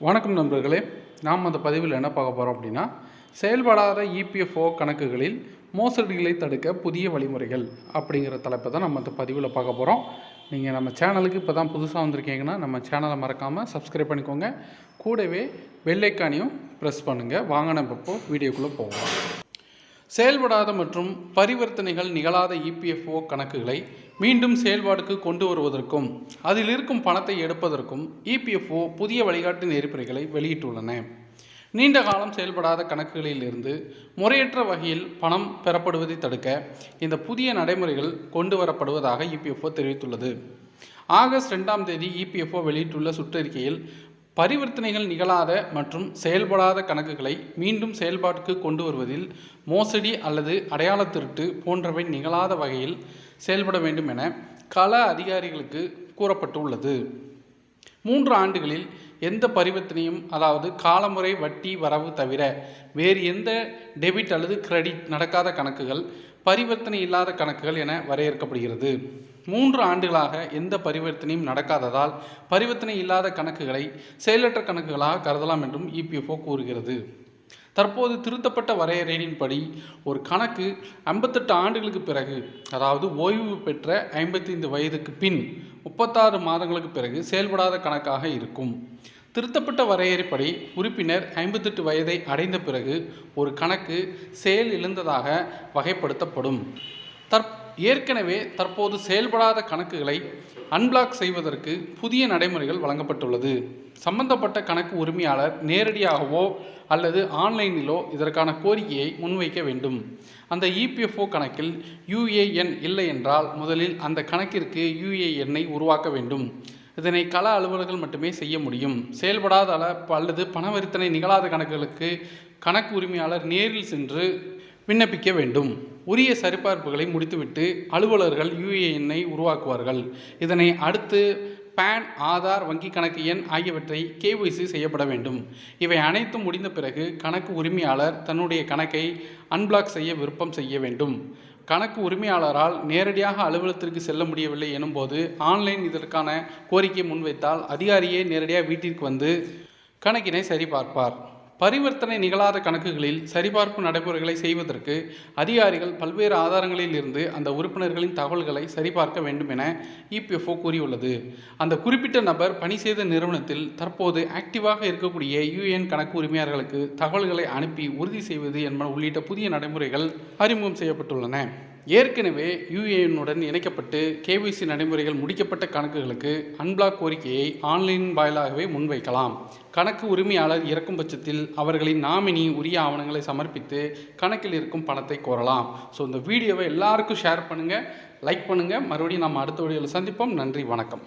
வணக்கம் நண்பர்களே, நாம் அந்த பதிவில் என்ன பார்க்க போகிறோம் அப்படின்னா, செயல்படாத இபிஎஃப்ஓ கணக்குகளில் மோசடிகளை தடுக்க புதிய வழிமுறைகள் அப்படிங்கிற தலைப்பை தான் நம்ம அந்த பதிவில் பார்க்க போகிறோம். நீங்கள் நம்ம சேனலுக்கு இப்போ தான் புதுசாக வந்திருக்கீங்கன்னா நம்ம சேனலை மறக்காமல் சப்ஸ்கிரைப் பண்ணிக்கோங்க. கூடவே பெல் ஐக்கானையும் ப்ரெஸ் பண்ணுங்கள். வாங்க நம்ம இப்போ வீடியோக்குள்ளே போவோம். செயல்படாத மற்றும் பரிவர்த்தனைகள் நிகழாத இபிஎஃப்ஓ கணக்குகளை மீண்டும் செயல்பாடுக்கு கொண்டு வருவதற்கும் அதில் இருக்கும் பணத்தை எடுப்பதற்கும் இபிஎஃப்ஓ புதிய வழிகாட்டு நெறிமுறைகளை வெளியிட்டுள்ளன. நீண்ட காலம் செயல்படாத கணக்குகளிலிருந்து முறையற்ற வகையில் பணம் பெறப்படுவதை தடுக்க இந்த புதிய நடைமுறைகள் கொண்டு வரப்படுவதாக இபிஎஃப்ஓ தெரிவித்துள்ளது. ஆகஸ்ட் 2ஆம் தேதி இபிஎஃப்ஓ வெளியிட்டுள்ள சுற்றறிக்கையில் பரிவர்த்தனைகள் நிகழாத மற்றும் செயல்படாத கணக்குகளை மீண்டும் செயல்பாட்டுக்கு கொண்டு வருவதில் மோசடி அல்லது அடையாள திருட்டு போன்றவை நிகழாத வகையில் செயல்பட வேண்டும் என கள அதிகாரிகளுக்கு கூறப்பட்டுள்ளது. 3 ஆண்டுகளில் எந்த பரிவர்த்தனையும், அதாவது காலமுறை வட்டி வரவு தவிர வேறு எந்த டெபிட் அல்லது கிரெடிட் நடக்காத கணக்குகள் பரிவர்த்தனை இல்லாத கணக்குகள் என வரையறுக்கப்படுகிறது. 3 ஆண்டுகளாக எந்த பரிவர்த்தனையும் நடக்காததால் பரிவர்த்தனை இல்லாத கணக்குகளை செயலற்ற கணக்குகளாக கருதலாம் என்றும் இபிஎஃப்ஓ கூறுகிறது. தற்போது திருத்தப்பட்ட வரையறையின்படி ஒரு கணக்கு 58 ஆண்டுகளுக்கு பிறகு, அதாவது ஓய்வு பெற்ற 55 வயதுக்கு பின் 36 மாதங்களுக்கு பிறகு செயல்படாத கணக்காக இருக்கும். திருத்தப்பட்ட வரையறைப்படி உறுப்பினர் 58 வயதை அடைந்த பிறகு ஒரு கணக்கு செயல் இழந்ததாக வகைப்படுத்தப்படும். ஏற்கனவே தற்போது செயல்படாத கணக்குகளை அன்பிளாக் செய்வதற்கு புதிய நடைமுறைகள் வழங்கப்பட்டுள்ளது. சம்பந்தப்பட்ட கணக்கு உரிமையாளர் நேரடியாகவோ அல்லது ஆன்லைனிலோ இதற்கான கோரிக்கையை முன்வைக்க வேண்டும். அந்த இபிஎஃப்ஓ கணக்கில் யுஏஎன் இல்லை என்றால் முதலில் அந்த கணக்கிற்கு யுஏஎன்னை உருவாக்க வேண்டும். இதனை கள அலுவலர்கள் மட்டுமே செய்ய முடியும். செயல்படாத அல்லது பணவரித்தனை நிகழாத கணக்குகளுக்கு கணக்கு உரிமையாளர் நேரில் சென்று விண்ணப்பிக்க வேண்டும். உரிய சரிபார்ப்புகளை முடித்துவிட்டு அலுவலர்கள் யுஏஎன்னை உருவாக்குவார்கள். இதனை அடுத்து பேன், ஆதார், வங்கி கணக்கு எண் ஆகியவற்றை கேஒய்சி செய்யப்பட வேண்டும். இவை அனைத்தும் முடிந்த பிறகு கணக்கு உரிமையாளர் தன்னுடைய கணக்கை அன்பிளாக் செய்ய விருப்பம் செய்ய வேண்டும். கணக்கு உரிமையாளரால் நேரடியாக அலுவலகத்திற்கு செல்ல முடியவில்லை எனும்போது ஆன்லைன் இதற்கான கோரிக்கை முன்வைத்தால் அதிகாரியே நேரடியாக வீட்டிற்கு வந்து கணக்கினை சரிபார்ப்பார். பரிவர்த்தனை நிகழாத கணக்குகளில் சரிபார்ப்பு நடைமுறைகளை செய்வதற்கு அதிகாரிகள் பல்வேறு ஆதாரங்களில் இருந்து அந்த உறுப்பினர்களின் தகவல்களை சரிபார்க்க வேண்டும் என இபிஎஃப்ஓ கூறியுள்ளது. அந்த குறிப்பிட்ட நபர் பணி செய்த நிறுவனத்தில் தற்போது ஆக்டிவாக இருக்கக்கூடிய யுஏஎன் கணக்கு உரிமையாளர்களுக்கு தகவல்களை அனுப்பி உறுதி செய்வது என்பன உள்ளிட்ட புதிய நடைமுறைகள் அறிமுகம் செய்யப்பட்டுள்ளன. ஏற்கனவே யுஏஎன்னுடன் இணைக்கப்பட்டு கேஒய்சி நடைமுறைகள் முடிக்கப்பட்ட கணக்குகளுக்கு அன்பிளாக் கோரிக்கையை ஆன்லைன் வாயிலாகவே முன்வைக்கலாம். கணக்கு உரிமையாளர் இறக்கும் பட்சத்தில் அவர்களின் நாமினி உரிய ஆவணங்களை சமர்ப்பித்து கணக்கில் இருக்கும் பணத்தை கோரலாம். ஸோ இந்த வீடியோவை எல்லாருக்கும் ஷேர் பண்ணுங்கள், லைக் பண்ணுங்கள். மறுபடியும் நம்ம அடுத்த வீடியோவில் சந்திப்போம். நன்றி, வணக்கம்.